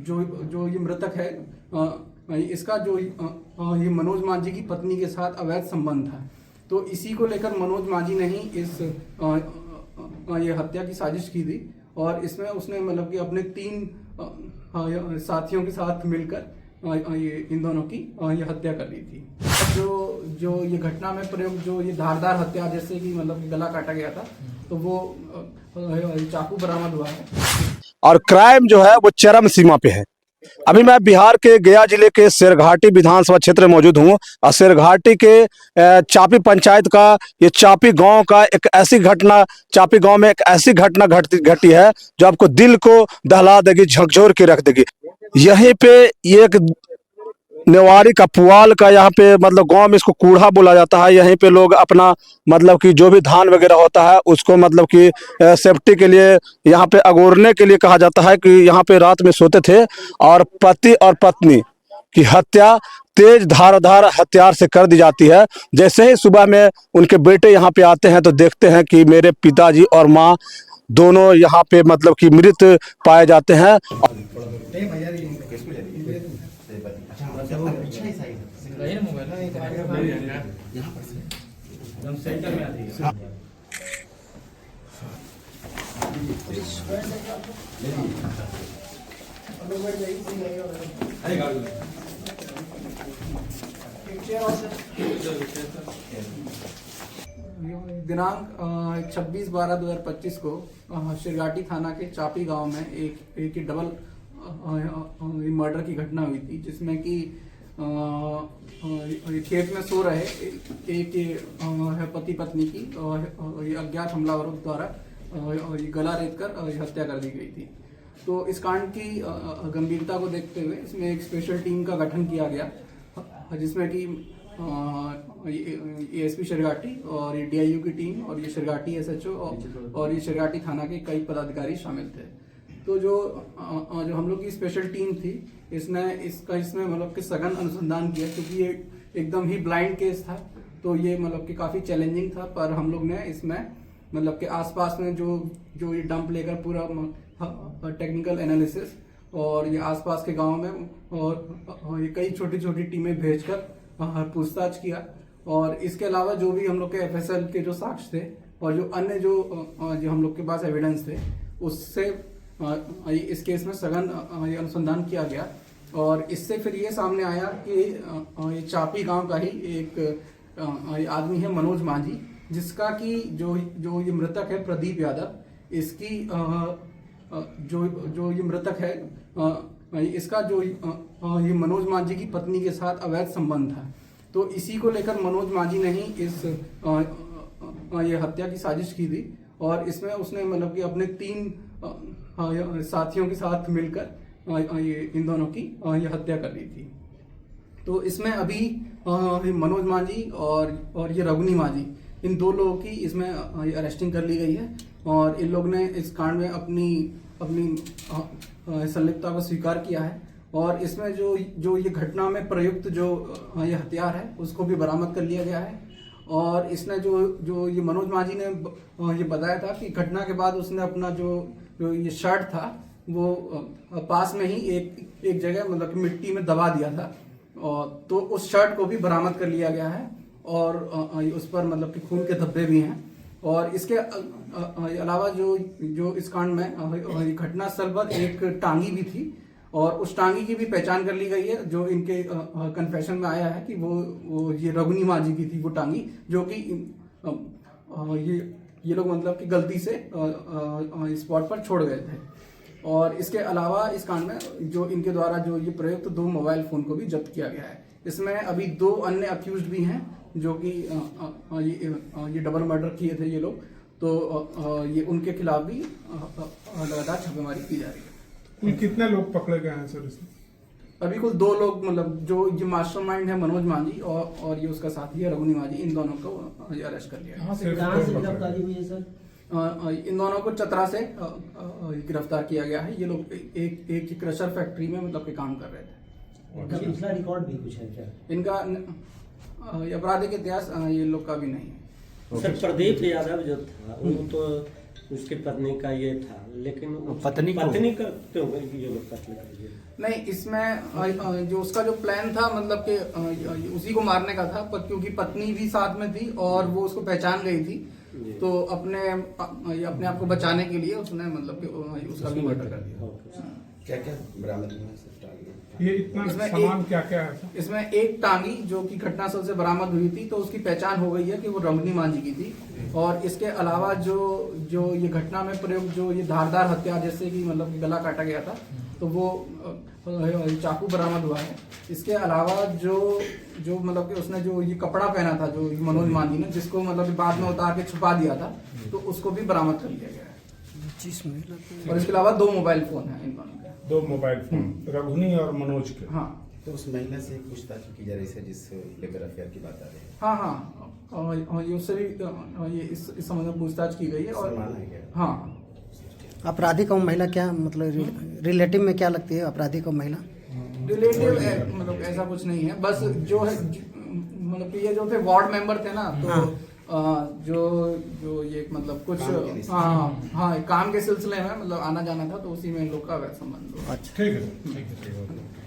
जो जो ये मृतक है इसका जो ये मनोज मांझी की पत्नी के साथ अवैध संबंध था। तो इसी को लेकर मनोज मांझी ने ही इस ये हत्या की साजिश की थी और इसमें उसने मतलब कि अपने 3 साथियों के साथ मिलकर ये इन दोनों की ये हत्या कर ली थी। जो ये घटना में प्रयोग जो ये धारदार हत्या जैसे कि मतलब कि गला काटा गया था, तो वो चाकू बरामद हुआ है और क्राइम जो है वो चरम सीमा पे है। अभी मैं बिहार के गया जिले के शेरघाटी विधानसभा क्षेत्र में मौजूद हूँ और शेरघाटी के चापी पंचायत का ये चापी गांव का एक ऐसी घटना, चापी गांव में एक ऐसी घटना घटी है जो आपको दिल को दहला देगी, झकझोर के रख देगी। यहीं पे ये एक नेवारी का पुआल का यहाँ पे मतलब गांव में इसको कूढ़ा बोला जाता है। यहीं पे लोग अपना मतलब कि जो भी धान वगैरह होता है उसको मतलब कि सेफ्टी के लिए यहाँ पे अगोरने के लिए कहा जाता है कि यहाँ पे रात में सोते थे और पति और पत्नी की हत्या तेज धारदार हथियार से कर दी जाती है। जैसे ही सुबह में उनके बेटे यहाँ पे आते हैं तो देखते हैं कि मेरे पिताजी और माँ दोनों यहाँ पे मतलब कि मृत पाए जाते हैं। दिनांक 26/12/2025 को शेरघाटी थाना के चापी गांव में एक डबल मर्डर की घटना हुई थी, जिसमें कि खेत में सो रहे एक है पति पत्नी की ये अज्ञात हमलावरों द्वारा गला रेतकर हत्या कर दी गई थी। तो इस कांड की गंभीरता को देखते हुए इसमें एक स्पेशल टीम का गठन किया गया, जिसमें कि एएसपी शेरघाटी और ये डीआईयू की टीम और ये शेरघाटी एसएचओ और ये शेरघाटी थाना के कई पदाधिकारी शामिल थे। तो जो हम लोग की स्पेशल टीम थी, इसने मतलब कि सघन अनुसंधान किया, क्योंकि ये एकदम ही ब्लाइंड केस था। तो ये मतलब कि काफ़ी चैलेंजिंग था, पर हम लोग ने इसमें मतलब कि आसपास में जो ये डंप लेकर पूरा टेक्निकल एनालिसिस और ये आसपास के गांव में और ये कई छोटी छोटी टीमें भेजकर पूछताछ किया। और इसके अलावा जो भी हम लोग के एफएसएल के जो साक्ष्य थे और जो अन्य जो हम लोग के पास एविडेंस थे, उससे इस केस में सघन अनुसंधान किया गया। और इससे फिर ये सामने आया कि ये चापी गांव का ही एक आदमी है मनोज मांझी, जिसका कि जो ये मृतक है प्रदीप यादव, इसकी जो ये मृतक है इसका जो ये मनोज मांझी की पत्नी के साथ अवैध संबंध था। तो इसी को लेकर मनोज मांझी ने ही इस ये हत्या की साजिश की थी और इसमें उसने मतलब कि अपने 3 साथियों के साथ मिलकर ये इन दोनों की ये हत्या कर ली थी। तो इसमें अभी मनोज मांझी और ये रघुनी मांझी, इन 2 लोगों की इसमें अरेस्टिंग कर ली गई है और इन लोग ने इस कांड में अपनी संलिप्तता को स्वीकार किया है। और इसमें जो ये घटना में प्रयुक्त जो ये हथियार है उसको भी बरामद कर लिया गया है। और इसने जो ये मनोज मांझी ने ये बताया था कि घटना के बाद उसने अपना जो ये शर्ट था वो पास में ही एक जगह मतलब कि मिट्टी में दबा दिया था, और तो उस शर्ट को भी बरामद कर लिया गया है और उस पर मतलब कि खून के धब्बे भी हैं। और इसके अलावा जो इस कांड में घटना स्थल पर एक टांगी भी थी और उस टांगी की भी पहचान कर ली गई है, जो इनके कन्फेशन में आया है कि वो ये रघुनी मांझी की थी वो टांगी, जो कि ये लोग मतलब कि गलती से स्पॉट पर छोड़ गए थे। और इसके अलावा इस कांड में जो इनके द्वारा जो ये प्रयुक्त 2 मोबाइल फोन को भी जब्त किया गया है। इसमें अभी 2 अन्य अक्यूज्ड भी हैं जो कि ये डबल मर्डर किए थे ये लोग, तो ये उनके खिलाफ भी लगातार छापेमारी की जा रही है। कुल कितने लोग पकड़े गए हैं सर इसमें? अभी कुल 2 लोग, मतलब जो ये मास्टरमाइंड है मनोज मांझी और ये उसका साथी है रघुनी मांझी, इन दोनों को अरेस्ट कर लिया है। कहाँ से गिरफ्तारी हुई है सर? इन दोनों को चतरा से गिरफ्तार किया गया है। ये लोग एक क्रशर फैक्ट्री में मतलब के काम कर रहे थे। इनका पिछला रिकॉर्ड भी कुछ है क्या? इनका आपराधिक इतिहास ये लोग का भी नहीं है। सर प्रदीप यादव जो था वो तो उसकी पत्नी का ये था, लेकिन पत्नी का क्यों ये लोग कत्ल कर दिए? नहीं, इसमें जो उसका जो प्लान था मतलब कि उसी को मारने का था, पर क्योंकि पत्नी भी साथ में थी और वो उसको पहचान गई थी, तो अपने आप को बचाने के लिए उसने मतलब कि उसका भी मर्डर कर दिया। क्या क्या बरामद हुआ है सर? ये इतना इसमें सामान क्या क्या है सर? इसमें एक टांगी जो कि घटनास्थल से बरामद हुई थी, तो उसकी पहचान हो गई है कि वो रमनी मांझी की थी। और इसके अलावा जो ये घटना में प्रयोग जो ये धारदार हथियार जैसे कि मतलब कि गला काटा गया था, तो वो चाकू बरामद हुआ है। इसके अलावा जो मतलब कि उसने जो ये कपड़ा पहना था जो मनोज मांझी ने, जिसको मतलब कि बाद में उतार के छुपा दिया था, तो उसको भी बरामद कर लिया गया है। और इसके अलावा 2 मोबाइल फोन है इन दोनों के। 2 मोबाइल फोन रघुनी और मनोज के। हाँ तो उस महिला से पूछताछ की जा रही है जिस लेकर अफेयर की बात आ रही है। हाँ, और ये उससे भी ये इस संबंध में पूछताछ की गई है। और सलमान है क्या? हाँ, आपराधिक और महिला क्या मतलब रिलेटिव में क्या लगती है आपराधिक और महिला? रिलेटिव मतलब ऐसा कुछ नहीं है, बस जो है मतलब कि ये जो थे वार्ड मेंबर थे ना, तो जो ये मतलब कुछ काम के सिलसिले में मतलब आना जाना था, तो उसी में इन लोग का वैसा संबंध हुआ। ठीक है सर, ठीक है।